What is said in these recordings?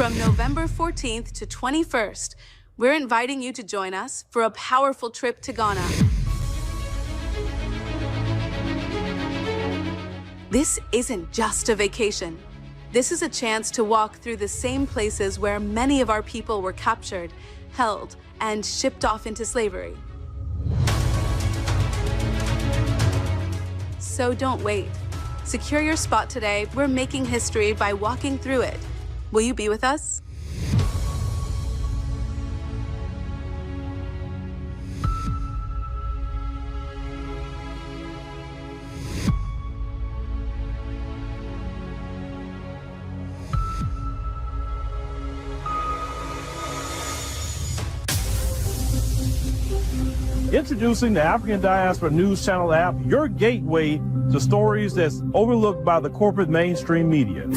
From November 14th to 21st, we're inviting you to join us for a powerful trip to Ghana. This isn't just a vacation. This is a chance to walk through the same places where many of our people were captured, held, and shipped off into slavery. So don't wait. Secure your spot today. We're making history by walking through it. Will you be with us? Introducing the African Diaspora News Channel app, your gateway to stories that's overlooked by the corporate mainstream media.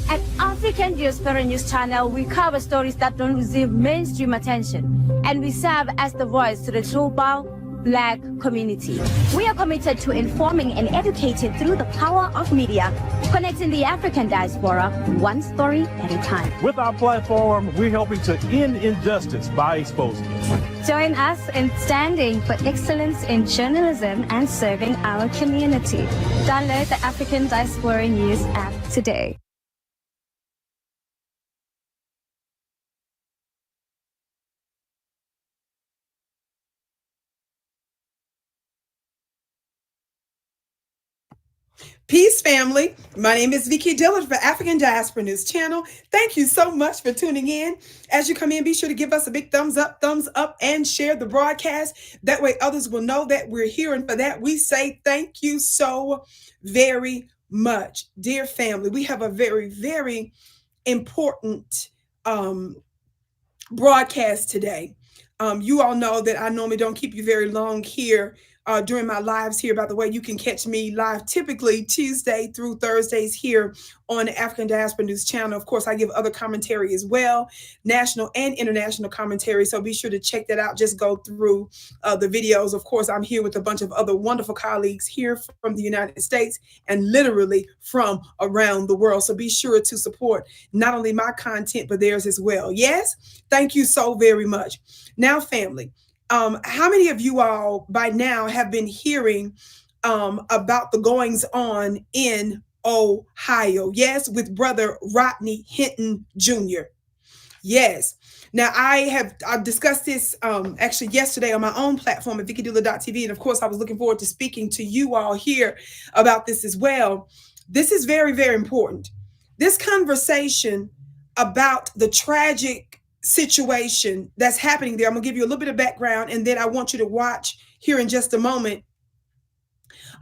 At African Diaspora News Channel, we cover stories that don't receive mainstream attention, and we serve as the voice to the global Black community. We are committed to informing and educating through the power of media, connecting the African diaspora one story at a time. With our platform, we're helping to end injustice by exposing it. Join us in standing for excellence in journalism and serving our community. Download the African Diaspora News app today. Peace, family. My name is Vicki Dillard for African Diaspora News Channel. Thank you so much for tuning in. As you come in, be sure to give us a big thumbs up, and share the broadcast. That way others will know that we're here, and for that we say thank you so very much. Dear family, we have a very, very important broadcast today. You all know that I normally don't keep you very long here during my lives here. By the way, you can catch me live typically Tuesday through Thursdays here on the African Diaspora News Channel. Of course, I give other commentary as well, national and international commentary. So be sure to check that out. Just go through the videos. Of course, I'm here with a bunch of other wonderful colleagues here from the United States and literally from around the world. So be sure to support not only my content, but theirs as well. Yes, thank you so very much. Now, family, how many of you all by now have been hearing about the goings on in Ohio? Yes, with brother Rodney Hinton Jr. Yes. Now, I've discussed this actually yesterday on my own platform at VickiDillard.tv. And of course, I was looking forward to speaking to you all here about this as well. This is very, very important. This conversation about the tragic situation that's happening there. I'm gonna give you a little bit of background, and then I want you to watch here in just a moment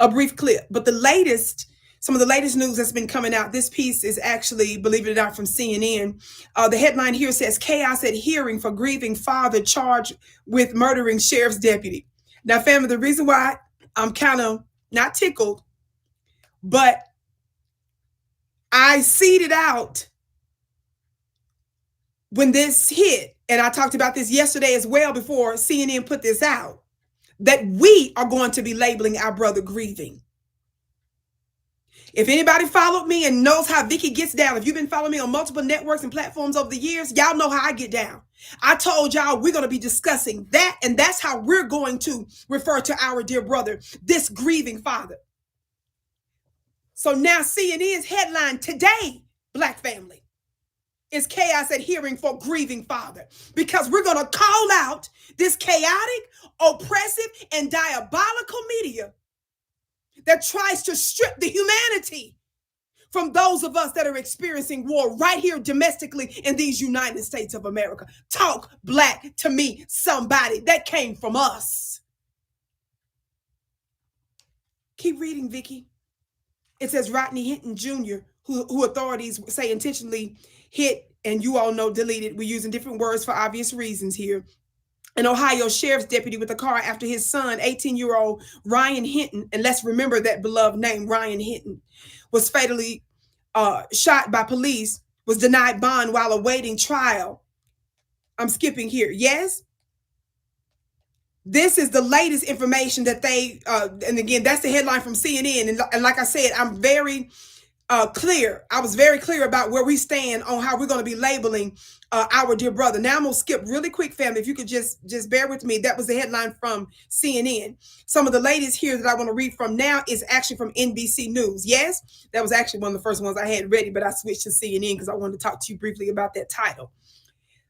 a brief clip. But some of the latest news that's been coming out, this piece is actually, believe it or not, from CNN. The headline here says, "Chaos at hearing for grieving father charged with murdering sheriff's deputy." Now, family, the reason why I'm kind of not tickled, but I seeded out when this hit, and I talked about this yesterday as well before CNN put this out, that we are going to be labeling our brother grieving. If anybody followed me and knows how Vicki gets down, if you've been following me on multiple networks and platforms over the years, y'all know how I get down. I told y'all we're going to be discussing that, and that's how we're going to refer to our dear brother, this grieving father. So now CNN's headline today, Black family, is chaos at hearing for grieving father, because we're going to call out this chaotic, oppressive, and diabolical media that tries to strip the humanity from those of us that are experiencing war right here domestically in these United States of America. Talk black to me, somebody. That came from us. Keep reading, Vicki. It says Rodney Hinton Jr., who authorities say intentionally hit, and you all know deleted. We're using different words for obvious reasons here. An Ohio sheriff's deputy with a car after his son, 18-year-old Ryan Hinton, and let's remember that beloved name, Ryan Hinton, was fatally shot by police, was denied bond while awaiting trial. I'm skipping here. Yes? This is the latest information that they, and again, that's the headline from CNN. And like I said, I'm very clear. I was very clear about where we stand on how we're going to be labeling our dear brother. Now I'm going to skip really quick, family. If you could just bear with me. That was the headline from CNN. Some of the latest here that I want to read from now is actually from NBC News. Yes, that was actually one of the first ones I had ready, but I switched to CNN because I wanted to talk to you briefly about that title.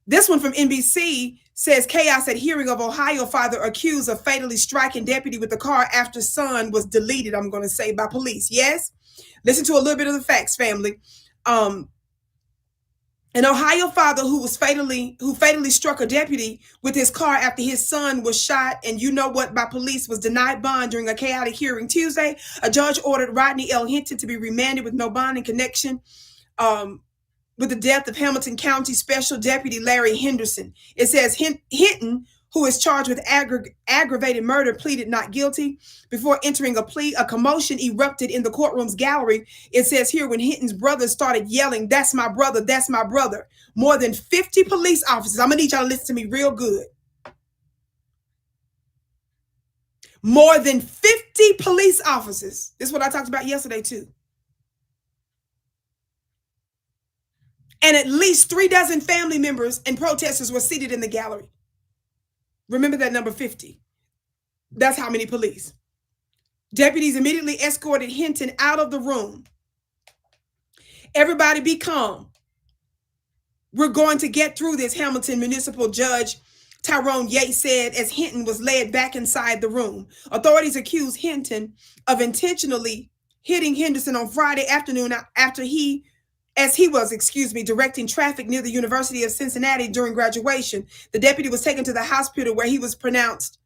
This one from NBC says chaos at hearing of Ohio father accused of fatally striking deputy with the car after son was deleted, I'm going to say, by police. Yes? Listen to a little bit of the facts, family. An Ohio father who fatally struck a deputy with his car after his son was shot, and you know what, by police, was denied bond during a chaotic hearing Tuesday. A judge ordered Rodney L. Hinton to be remanded with no bond in connection with the death of Hamilton County Special Deputy Larry Henderson. It says Hinton, who is charged with aggravated murder, pleaded not guilty. Before entering a plea, a commotion erupted in the courtroom's gallery. It says here, when Hinton's brother started yelling, "That's my brother, that's my brother." More than 50 police officers, I'm gonna need y'all to listen to me real good. More than 50 police officers. This is what I talked about yesterday too. And at least 36 family members and protesters were seated in the gallery. Remember that number 50. That's how many police. Deputies immediately escorted Hinton out of the room. Everybody be calm. We're going to get through this, Hamilton Municipal Judge Tyrone Yates said as Hinton was led back inside the room. Authorities accused Hinton of intentionally hitting Henderson on Friday afternoon after he was directing traffic near the University of Cincinnati during graduation. The deputy was taken to the hospital where he was pronounced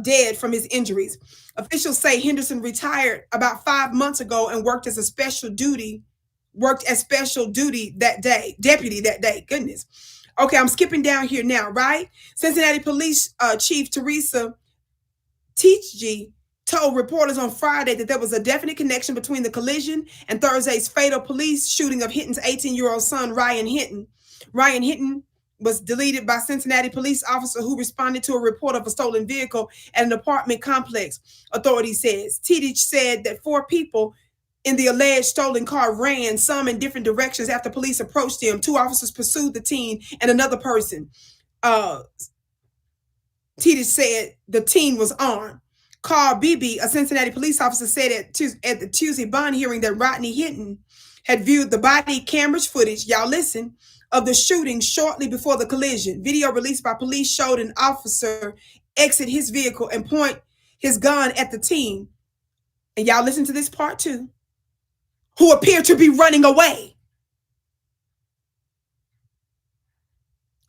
dead from his injuries. Officials say Henderson retired about 5 months ago and worked as special duty that day, deputy that day. Goodness. Okay, I'm skipping down here now, right? Cincinnati Police Chief Teresa Teachji told reporters on Friday that there was a definite connection between the collision and Thursday's fatal police shooting of Hinton's 18-year-old son, Ryan Hinton. Ryan Hinton was deleted by Cincinnati police officer who responded to a report of a stolen vehicle at an apartment complex, authorities says. Teachji said that 4 people in the alleged stolen car ran, some in different directions, after police approached them. 2 officers pursued the teen and another person. Teachji said the teen was armed. Carl Beebe, a Cincinnati police officer, said at the Tuesday bond hearing that Rodney Hinton had viewed the body cameras footage, y'all listen, of the shooting shortly before the collision. Video released by police showed an officer exit his vehicle and point his gun at the teen. And y'all listen to this part too, who appeared to be running away.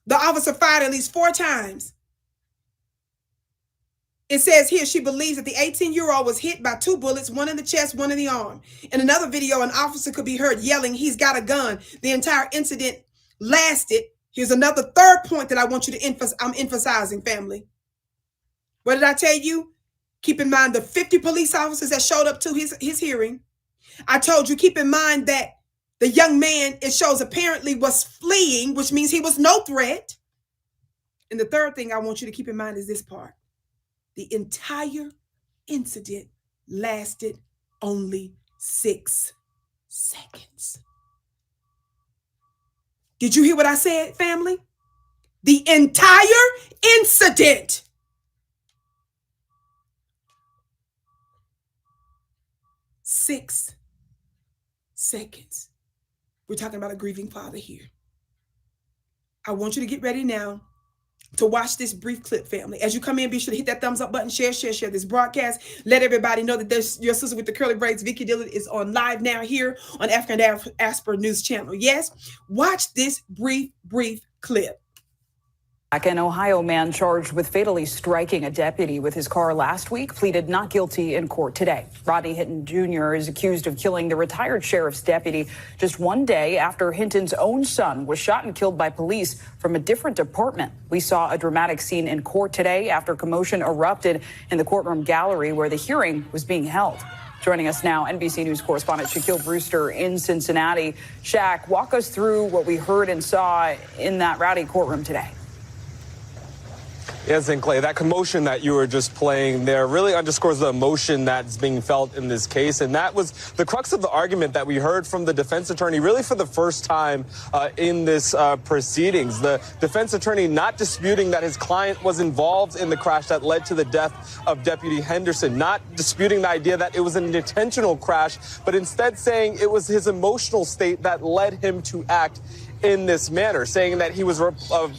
The officer fired at least 4 times. It says here she believes that the 18-year-old was hit by 2 bullets, one in the chest, one in the arm. In another video, an officer could be heard yelling, "He's got a gun." The entire incident lasted. Here's another third point that I want you to I'm emphasizing, family. What did I tell you? Keep in mind the 50 police officers that showed up to his hearing. I told you, keep in mind that the young man, it shows, apparently was fleeing, which means he was no threat. And the third thing I want you to keep in mind is this part. The entire incident lasted only 6 seconds. Did you hear what I said, family? The entire incident. 6 seconds. We're talking about a grieving father here. I want you to get ready now to watch this brief clip, family. As you come in, be sure to hit that thumbs up button, share this broadcast. Let everybody know that there's your sister with the curly braids, Vicki Dillard, is on live now here on African Diaspora News Channel. Yes, watch this brief clip. An Ohio man charged with fatally striking a deputy with his car last week pleaded not guilty in court today. Rodney Hinton Jr. is accused of killing the retired sheriff's deputy just 1 day after Hinton's own son was shot and killed by police from a different department. We saw a dramatic scene in court today after commotion erupted in the courtroom gallery where the hearing was being held. Joining us now, NBC News correspondent Shaquille Brewster in Cincinnati. Shaq, walk us through what we heard and saw in that rowdy courtroom today. Yes, and Clay, that commotion that you were just playing there really underscores the emotion that's being felt in this case. And that was the crux of the argument that we heard from the defense attorney really for the first time in this proceedings. The defense attorney not disputing that his client was involved in the crash that led to the death of Deputy Henderson, not disputing the idea that it was an intentional crash, but instead saying it was his emotional state that led him to act in this manner, saying that he was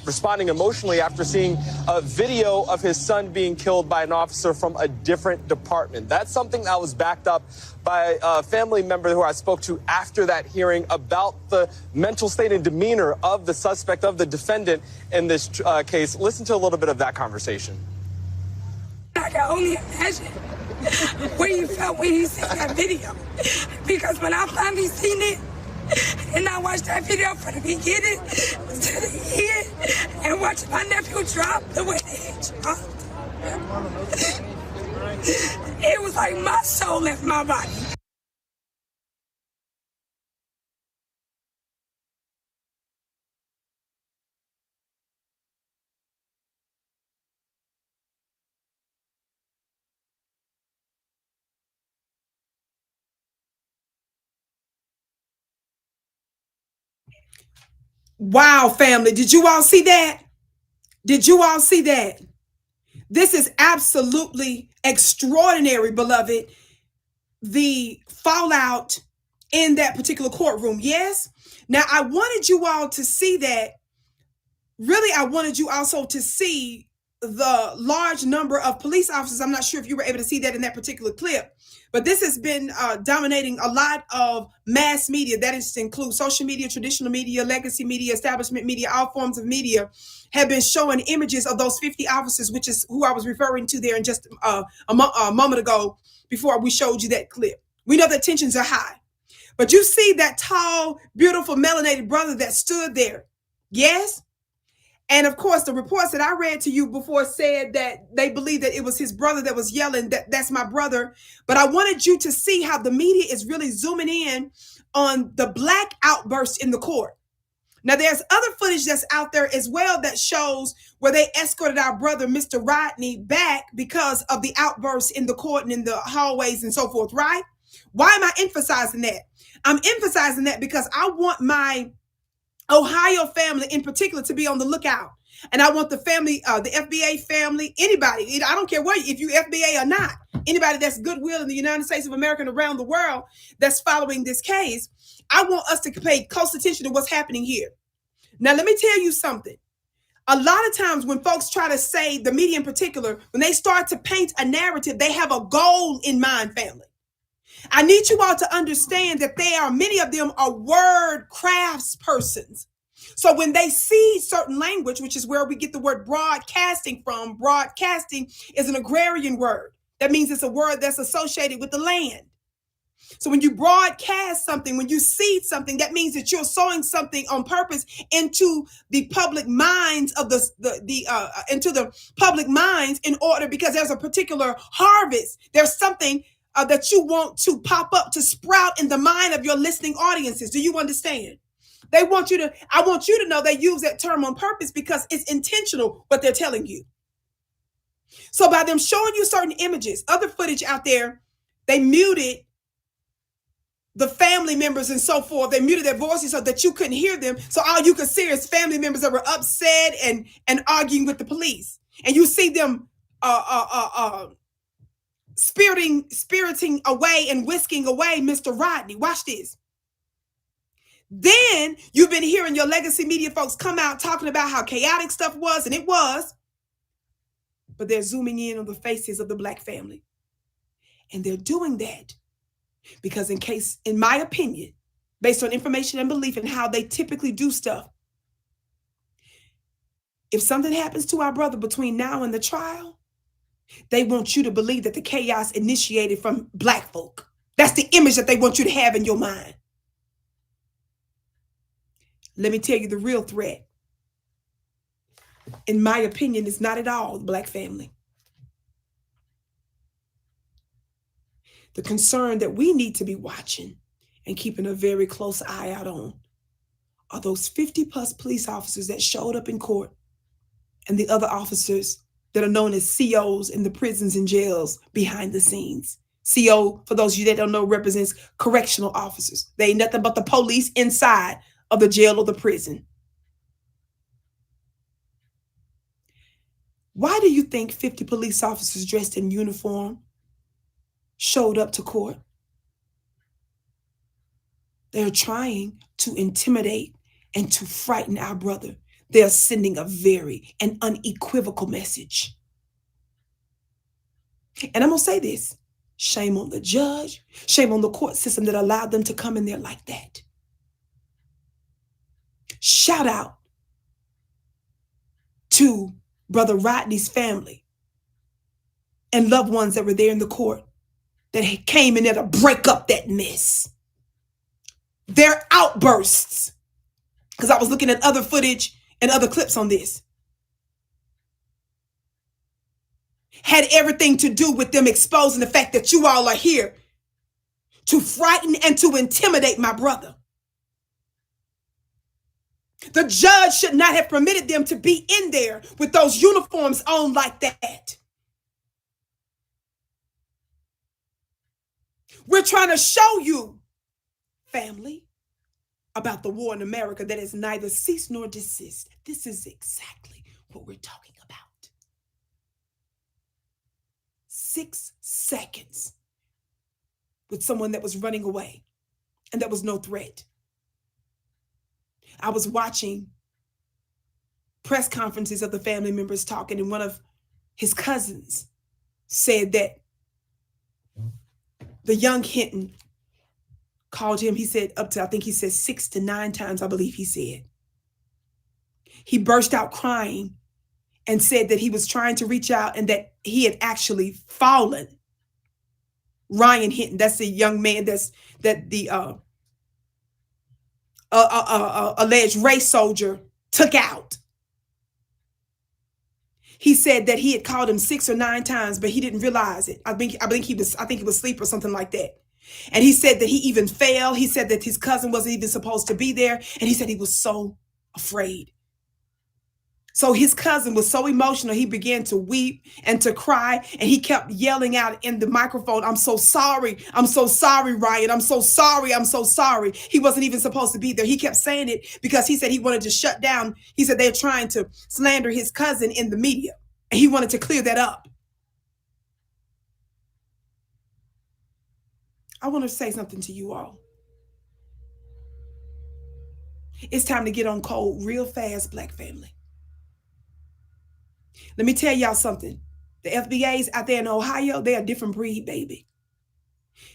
responding emotionally after seeing a video of his son being killed by an officer from a different department. That's something that was backed up by a family member who I spoke to after that hearing about the mental state and demeanor of the suspect, of the defendant in this case. Listen to a little bit of that conversation. I can only imagine what you felt when you seen that video, because when I finally seen it, and I watched that video from the beginning to the end, and watched my nephew drop the way he dropped. It was like my soul left my body. Wow, family. Did you all see that? Did you all see that? This is absolutely extraordinary, beloved. The fallout in that particular courtroom. Yes. Now, I wanted you all to see that. Really, I wanted you also to see the large number of police officers. I'm not sure if you were able to see that in that particular clip, but this has been dominating a lot of mass media. That is to include social media, traditional media, legacy media, establishment media, all forms of media have been showing images of those 50 officers, which is who I was referring to there in just a moment ago before we showed you that clip. We know that tensions are high, but you see that tall, beautiful, melanated brother that stood there. Yes. And of course, the reports that I read to you before said that they believe that it was his brother that was yelling, that's my brother. But I wanted you to see how the media is really zooming in on the black outburst in the court. Now, there's other footage that's out there as well that shows where they escorted our brother, Mr. Rodney, back because of the outbursts in the court and in the hallways and so forth, right? Why am I emphasizing that? I'm emphasizing that because I want my Ohio family in particular to be on the lookout. And I want the family, the FBA family, anybody, I don't care what, if you FBA or not, anybody that's goodwill in the United States of America and around the world that's following this case, I want us to pay close attention to what's happening here. Now, let me tell you something. A lot of times when folks try to say, the media in particular, when they start to paint a narrative, they have a goal in mind, family. I need you all to understand that many of them are word crafts persons. So when they see certain language, which is where we get the word broadcasting from, broadcasting is an agrarian word. That means it's a word that's associated with the land. So when you broadcast something, when you seed something, that means that you're sowing something on purpose into the public minds of into the public minds in order, because there's a particular harvest. There's something that you want to pop up, to sprout in the mind of your listening audiences. Do you understand? I want you to know they use that term on purpose because it's intentional what they're telling you. So by them showing you certain images, other footage out there, they muted the family members and so forth. They muted their voices so that you couldn't hear them. So all you could see is family members that were upset and arguing with the police. And you see them spiriting away and whisking away Mr. Rodney. Watch this. Then you've been hearing your legacy media folks come out talking about how chaotic stuff was, and it was. But they're zooming in on the faces of the black family. And they're doing that because in my opinion, based on information and belief and how they typically do stuff, if something happens to our brother between now and the trial, they want you to believe that the chaos initiated from black folk. That's the image that they want you to have in your mind. Let me tell you the real threat. In my opinion, it's not at all the black family. The concern that we need to be watching and keeping a very close eye out on are those 50+ police officers that showed up in court and the other officers that are known as COs in the prisons and jails behind the scenes. CO, for those of you that don't know, represents correctional officers. They ain't nothing but the police inside of the jail or the prison. Why do you think 50 police officers dressed in uniform showed up to court? They're trying to intimidate and to frighten our brother. They're sending a very and unequivocal message. And I'm going to say this. Shame on the judge. Shame on the court system that allowed them to come in there like that. Shout out to Brother Rodney's family and loved ones that were there in the court that came in there to break up that mess. Their outbursts, because I was looking at other footage and other clips on this, had everything to do with them exposing the fact that you all are here to frighten and to intimidate my brother. The judge should not have permitted them to be in there with those uniforms on like that. We're trying to show you, family, about the war in America that has neither ceased nor desist. This is exactly what we're talking about. 6 seconds with someone that was running away and that was no threat. I was watching press conferences of the family members talking, and one of his cousins said that the young Hinton called him, he said up to, I think he said 6 to 9 times, I believe he said. He burst out crying and said that he was trying to reach out and that he had actually fallen. Ryan Hinton, that's the young man that the alleged race soldier took out. He said that he had called him 6 or 9 times, but he didn't realize it. I think he was asleep or something like that. And he said that he even fell. He said that his cousin wasn't even supposed to be there. And he said he was so afraid. So his cousin was so emotional, he began to weep and to cry. And he kept yelling out in the microphone, "I'm so sorry. I'm so sorry, Ryan. I'm so sorry. I'm so sorry." He wasn't even supposed to be there. He kept saying it because he said he wanted to shut down. He said they're trying to slander his cousin in the media. And he wanted to clear that up. I want to say something to you all. It's time to get on code real fast, Black family. Let me tell y'all something. The FBAs out there in Ohio, they're a different breed, baby.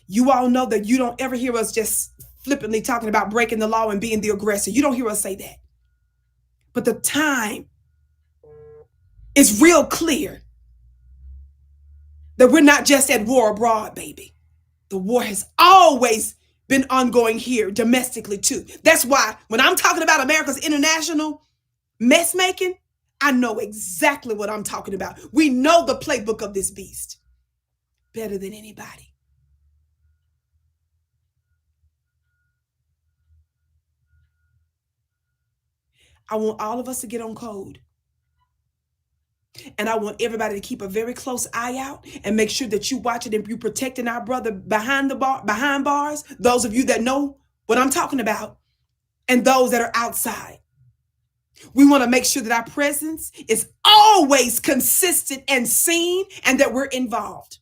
You all know that you don't ever hear us just flippantly talking about breaking the law and being the aggressor. You don't hear us say that. But the time is real clear that we're not just at war abroad, baby. The war has always been ongoing here domestically too. That's why when I'm talking about America's international mess making, I know exactly what I'm talking about. We know the playbook of this beast better than anybody. I want all of us to get on code. And I want everybody to keep a very close eye out and make sure that you watch it and you protecting our brother behind bars. Those of you that know what I'm talking about, and those that are outside. We want to make sure that our presence is always consistent and seen, and that we're involved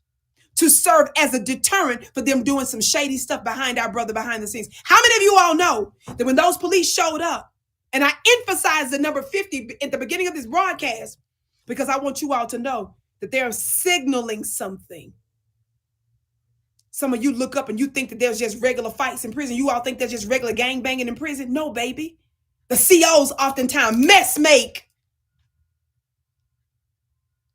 to serve as a deterrent for them doing some shady stuff behind our brother behind the scenes. How many of you all know that when those police showed up, and I emphasized the number 50 at the beginning of this broadcast, because I want you all to know that they're signaling something. Some of you look up and you think that there's just regular fights in prison. You all think there's just regular gang banging in prison. No, baby. The COs oftentimes mess make.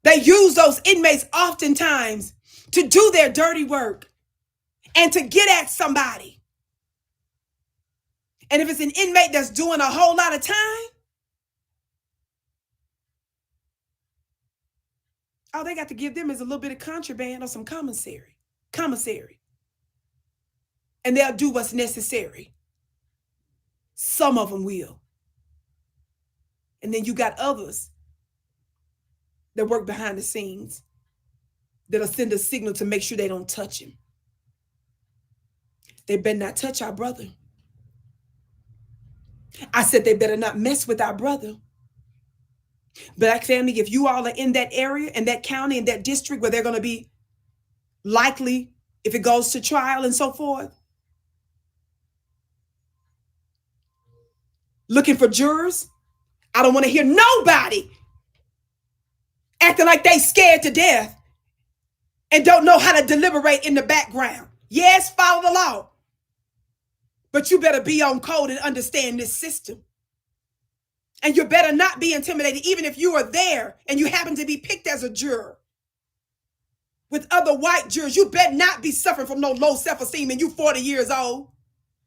They use those inmates oftentimes to do their dirty work and to get at somebody. And if it's an inmate that's doing a whole lot of time, all they got to give them is a little bit of contraband or some commissary. And they'll do what's necessary. Some of them will. And then you got others that work behind the scenes that'll send a signal to make sure they don't touch him. They better not touch our brother. I said they better not mess with our brother. Black family, if you all are in that area, in that county, in that district where they're going to be likely, if it goes to trial and so forth, looking for jurors, I don't want to hear nobody acting like they scared to death and don't know how to deliberate in the background. Yes, follow the law, but you better be on code and understand this system. And you better not be intimidated, even if you are there and you happen to be picked as a juror with other white jurors. You better not be suffering from no low self-esteem and you 40 years old,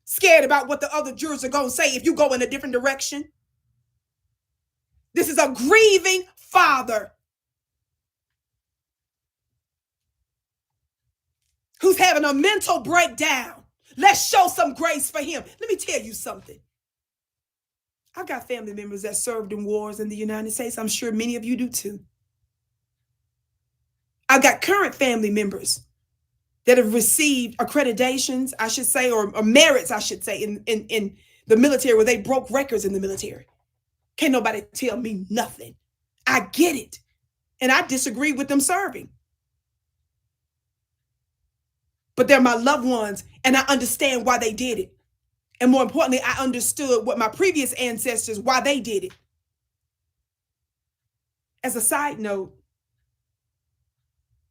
scared about what the other jurors are going to say if you go in a different direction. This is a grieving father who's having a mental breakdown. Let's show some grace for him. Let me tell you something. I got family members that served in wars in the United States. I'm sure many of you do too. I've got current family members that have received accreditations, I should say, or merits, I should say, in the military, where they broke records in the military. Can't nobody tell me nothing. I get it. And I disagree with them serving. But they're my loved ones, and I understand why they did it. And more importantly, I understood what my previous ancestors, why they did it. As a side note,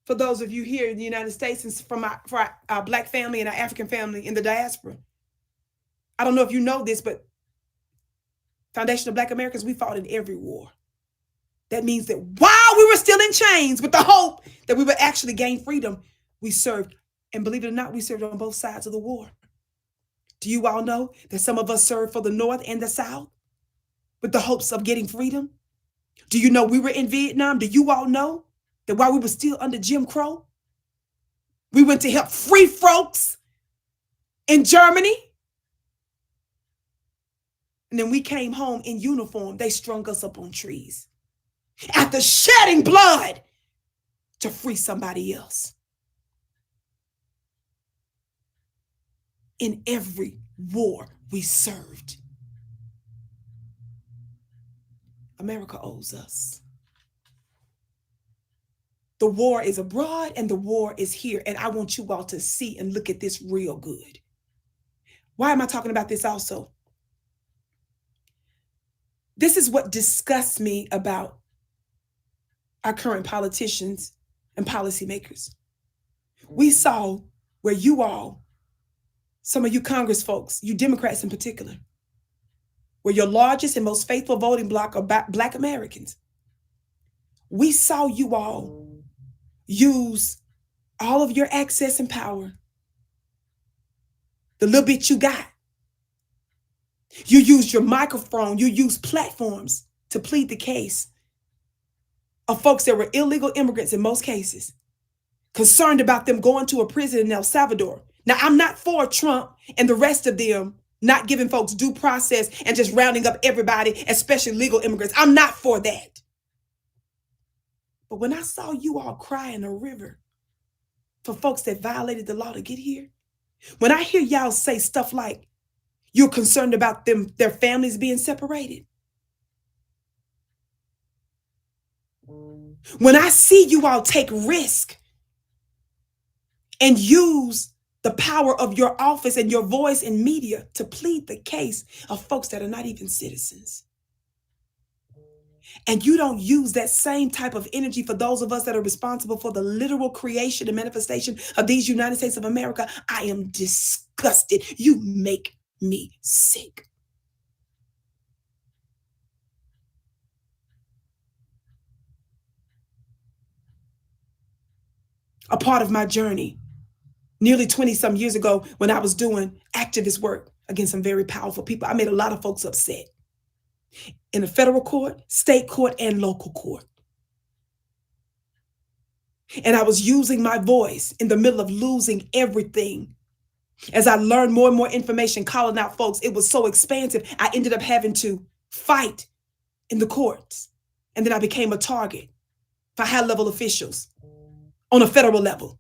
for those of you here in the United States and for our Black family and our African family in the diaspora, I don't know if you know this, but Foundation of Black Americans, we fought in every war. That means that while we were still in chains with the hope that we would actually gain freedom, we served. And believe it or not, we served on both sides of the war. Do you all know that some of us served for the North and the South with the hopes of getting freedom? Do you know we were in Vietnam? Do you all know that while we were still under Jim Crow, we went to help free folks in Germany? And then we came home in uniform. They strung us up on trees after shedding blood to free somebody else. In every war we served. America owes us. The war is abroad and the war is here. And I want you all to see and look at this real good. Why am I talking about this also? This is what disgusts me about our current politicians and policymakers. We saw where you all, some of you Congress folks, you Democrats in particular, where your largest and most faithful voting bloc are Black Americans. We saw you all use all of your access and power, the little bit you got. You used your microphone, you used platforms to plead the case of folks that were illegal immigrants in most cases, concerned about them going to a prison in El Salvador. Now, I'm not for Trump and the rest of them not giving folks due process and just rounding up everybody, especially legal immigrants. I'm not for that. But when I saw you all cry in a river for folks that violated the law to get here, when I hear y'all say stuff like you're concerned about them, their families being separated, when I see you all take risk and use the power of your office and your voice in media to plead the case of folks that are not even citizens, and you don't use that same type of energy for those of us that are responsible for the literal creation and manifestation of these United States of America, I am disgusted. You make me sick. A part of my journey, nearly 20 some years ago, when I was doing activist work against some very powerful people, I made a lot of folks upset in the federal court, state court, and local court. And I was using my voice in the middle of losing everything. As I learned more and more information, calling out folks, it was so expansive, I ended up having to fight in the courts. And then I became a target for high-level officials on a federal level.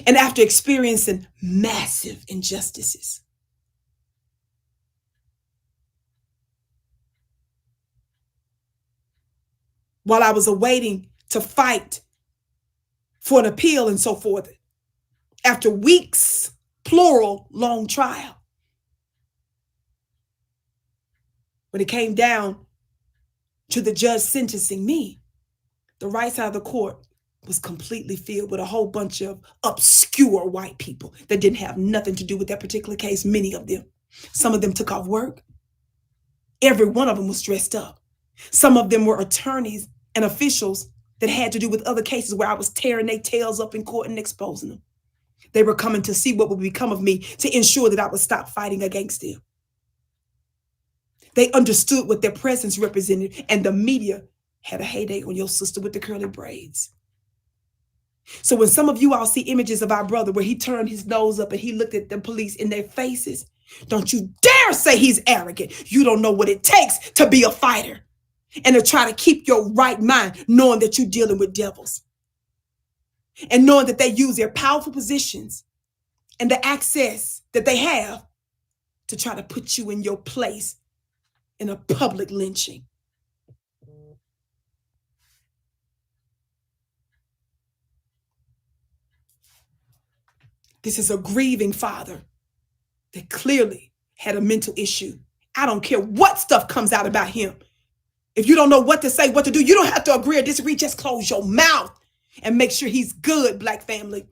And after experiencing massive injustices, while I was awaiting to fight for an appeal and so forth, after weeks, plural, long trial, when it came down to the judge sentencing me, the right side of the court was completely filled with a whole bunch of obscure white people that didn't have nothing to do with that particular case, many of them. Some of them took off work. Every one of them was dressed up. Some of them were attorneys and officials that had to do with other cases where I was tearing their tails up in court and exposing them. They were coming to see what would become of me to ensure that I would stop fighting against them. They understood what their presence represented, and the media had a heyday on your sister with the curly braids. So when some of you all see images of our brother where he turned his nose up and he looked at the police in their faces, don't you dare say he's arrogant. You don't know what it takes to be a fighter and to try to keep your right mind, knowing that you're dealing with devils and knowing that they use their powerful positions and the access that they have to try to put you in your place in a public lynching. This is a grieving father that clearly had a mental issue. I don't care what stuff comes out about him. If you don't know what to say, what to do, you don't have to agree or disagree. Just close your mouth and make sure he's good, Black family.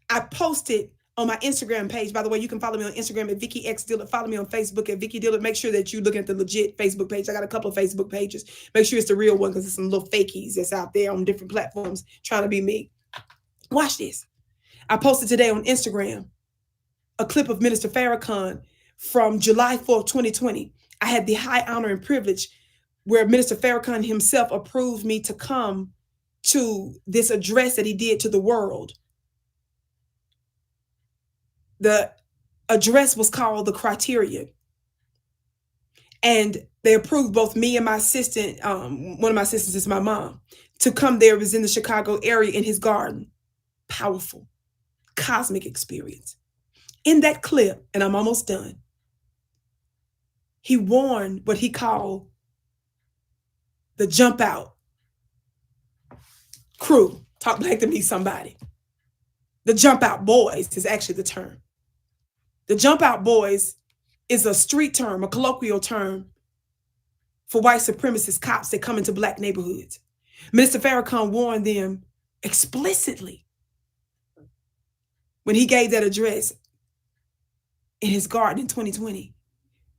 I posted on my Instagram page. By the way, you can follow me on Instagram at Vicki X Dillard. Follow me on Facebook at Vicki Dillard. Make sure that you're looking at the legit Facebook page. I got a couple of Facebook pages. Make sure it's the real one because there's some little fakies that's out there on different platforms trying to be me. Watch this. I posted today on Instagram a clip of Minister Farrakhan from July 4th, 2020. I had the high honor and privilege where Minister Farrakhan himself approved me to come to this address that he did to the world. The address was called The Criterion. And they approved both me and my assistant, one of my assistants is my mom, to come there. It was in the Chicago area in his garden. Powerful, cosmic experience. In that clip, and I'm almost done, he warned what he called the jump out crew. Talk back to me, somebody. The jump out boys is actually the term. The jump out boys is a street term, a colloquial term for white supremacist cops that come into Black neighborhoods. Minister Farrakhan warned them explicitly when he gave that address in his garden in 2020.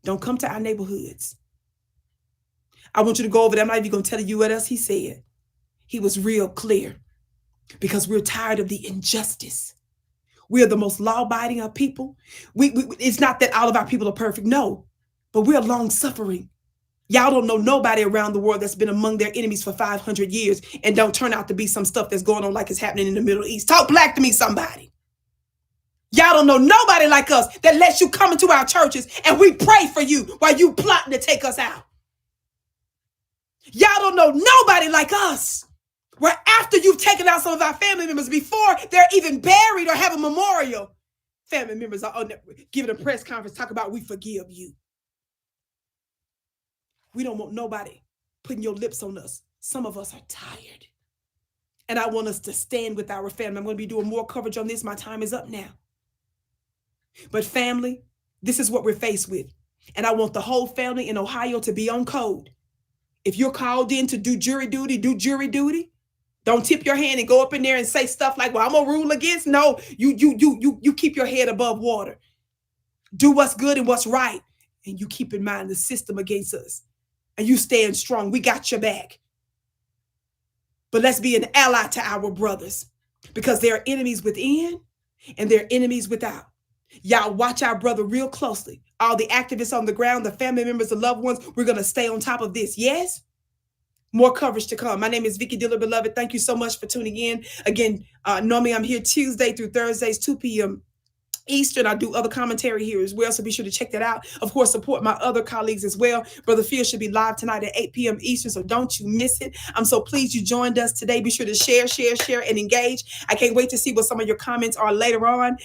Don't come to our neighborhoods. I want you to go over there. I'm not even going to tell you what else he said. He was real clear because we're tired of the injustice. We are the most law-abiding of people. It's not that all of our people are perfect, no, but we're long-suffering. Y'all don't know nobody around the world that's been among their enemies for 500 years and don't turn out to be some stuff that's going on like it's happening in the Middle East. Talk Black to me, somebody. Y'all don't know nobody like us that lets you come into our churches and we pray for you while you plotting to take us out. Y'all don't know nobody like us, where after you've taken out some of our family members, before they're even buried or have a memorial, family members are giving a press conference, talk about we forgive you. We don't want nobody putting your lips on us. Some of us are tired. And I want us to stand with our family. I'm going to be doing more coverage on this. My time is up now. But family, this is what we're faced with. And I want the whole family in Ohio to be on code. If you're called in to do jury duty, do jury duty. Don't tip your hand and go up in there and say stuff like, well, I'm gonna rule against. No, you keep your head above water. Do what's good and what's right. And you keep in mind the system against us. And you stand strong. We got your back. But let's be an ally to our brothers, because there are enemies within and there are enemies without. Y'all watch our brother real closely. All the activists on the ground, the family members, the loved ones, we're going to stay on top of this. Yes? More coverage to come. My name is Vicki Dillard, beloved. Thank you so much for tuning in. Again, normally I'm here Tuesday through Thursdays, 2 p.m. Eastern. I do other commentary here as well, so be sure to check that out. Of course, support my other colleagues as well. Brother Phil should be live tonight at 8 p.m. Eastern, so don't you miss it. I'm so pleased you joined us today. Be sure to share, and engage. I can't wait to see what some of your comments are later on.